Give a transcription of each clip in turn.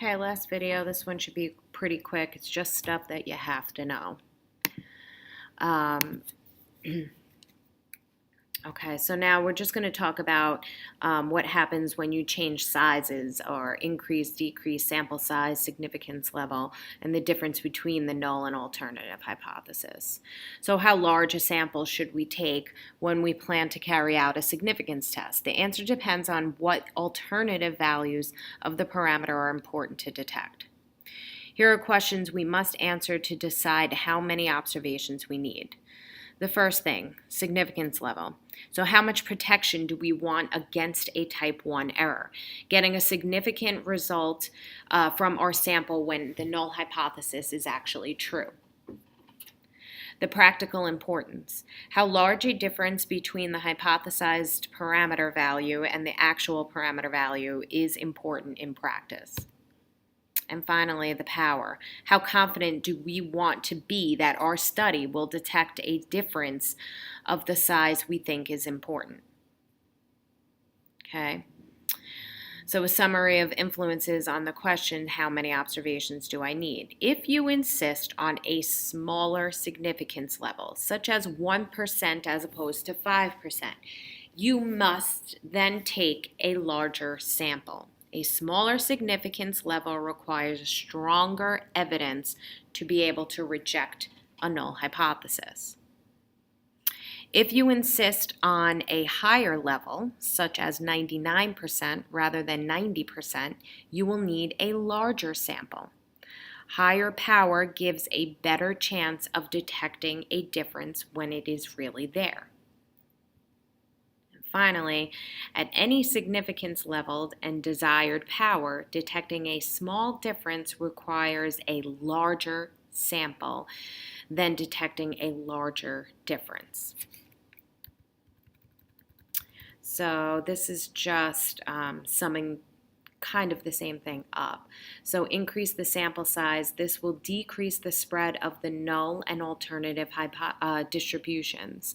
Okay, last video. This one should be pretty quick. It's just stuff that you have to know. Um, okay, so now we're just going to talk about what happens when you change sizes or increase, decrease sample size, significance level, and the difference between the null and alternative hypothesis. So how large a sample should we take when we plan to carry out a significance test? The answer depends on what alternative values of the parameter are important to detect. Here are questions we must answer to decide how many observations we need. The first thing, significance level. So how much protection do we want against a type 1 error? Getting a significant result from our sample when the null hypothesis is actually true. The practical importance. How large a difference between the hypothesized parameter value and the actual parameter value is important in practice. And finally, the power. How confident do we want to be that our study will detect a difference of the size we think is important? Okay. So a summary of influences on the question, how many observations do I need? If you insist on a smaller significance level, such as 1% as opposed to 5%, you must then take a larger sample. A smaller significance level requires stronger evidence to be able to reject a null hypothesis. If you insist on a higher level, such as 99% rather than 90%, you will need a larger sample. Higher power gives a better chance of detecting a difference when it is really there. Finally, at any significance level and desired power, detecting a small difference requires a larger sample than detecting a larger difference. So this is just summing kind of the same thing up. So increase the sample size. This will decrease the spread of the null and alternative distributions.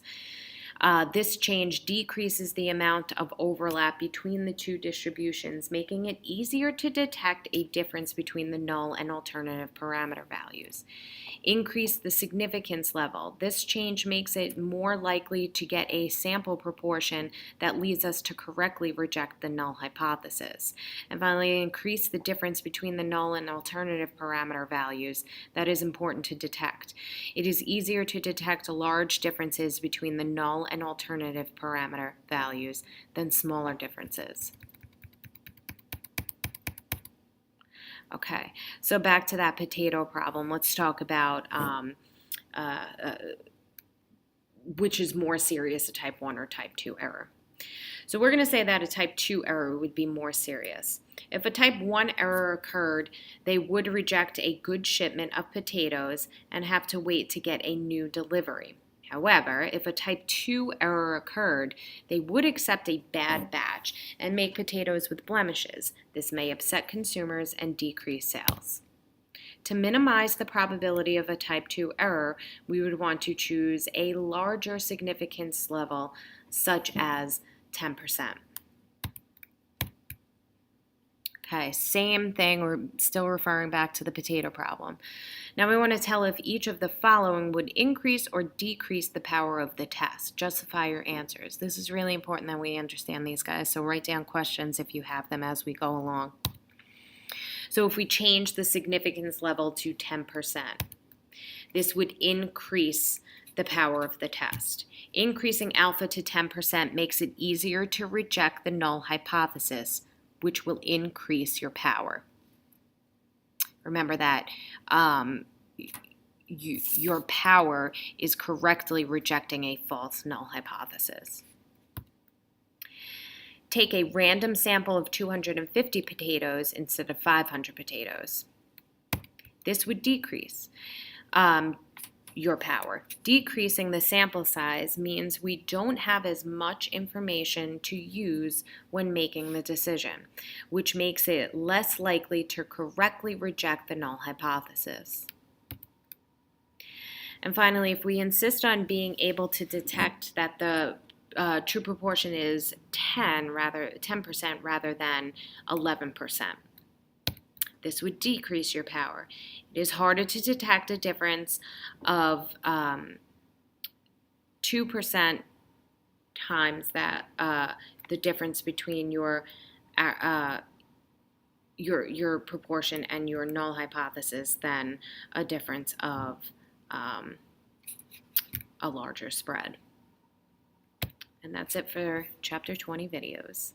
This change decreases the amount of overlap between the two distributions, making it easier to detect a difference between the null and alternative parameter values. Increase the significance level. This change makes it more likely to get a sample proportion that leads us to correctly reject the null hypothesis. And finally, increase the difference between the null and alternative parameter values that is important to detect. It is easier to detect large differences between the null and alternative parameter values than smaller differences. Okay, so back to that potato problem. Let's talk about which is more serious, a type 1 or type 2 error. So we're going to say that a type 2 error would be more serious. If a type 1 error occurred, they would reject a good shipment of potatoes and have to wait to get a new delivery. However, if a type 2 error occurred, they would accept a bad batch and make potatoes with blemishes. This may upset consumers and decrease sales. To minimize the probability of a type 2 error, we would want to choose a larger significance level, such as 10%. Okay, same thing, we're still referring back to the potato problem. Now we want to tell if each of the following would increase or decrease the power of the test. Justify your answers. This is really important that we understand these guys, so write down questions if you have them as we go along. So if we change the significance level to 10%, this would increase the power of the test. Increasing alpha to 10% makes it easier to reject the null hypothesis, which will increase your power. Remember that your power is correctly rejecting a false null hypothesis. Take a random sample of 250 potatoes instead of 500 potatoes. This would decrease your power. Decreasing the sample size means we don't have as much information to use when making the decision, which makes it less likely to correctly reject the null hypothesis. And finally, if we insist on being able to detect that the true proportion is 10% rather than 11%, This would decrease your power. It is harder to detect a difference of 2% times that the difference between your proportion and your null hypothesis than a difference of a larger spread. And that's it for Chapter 20 videos.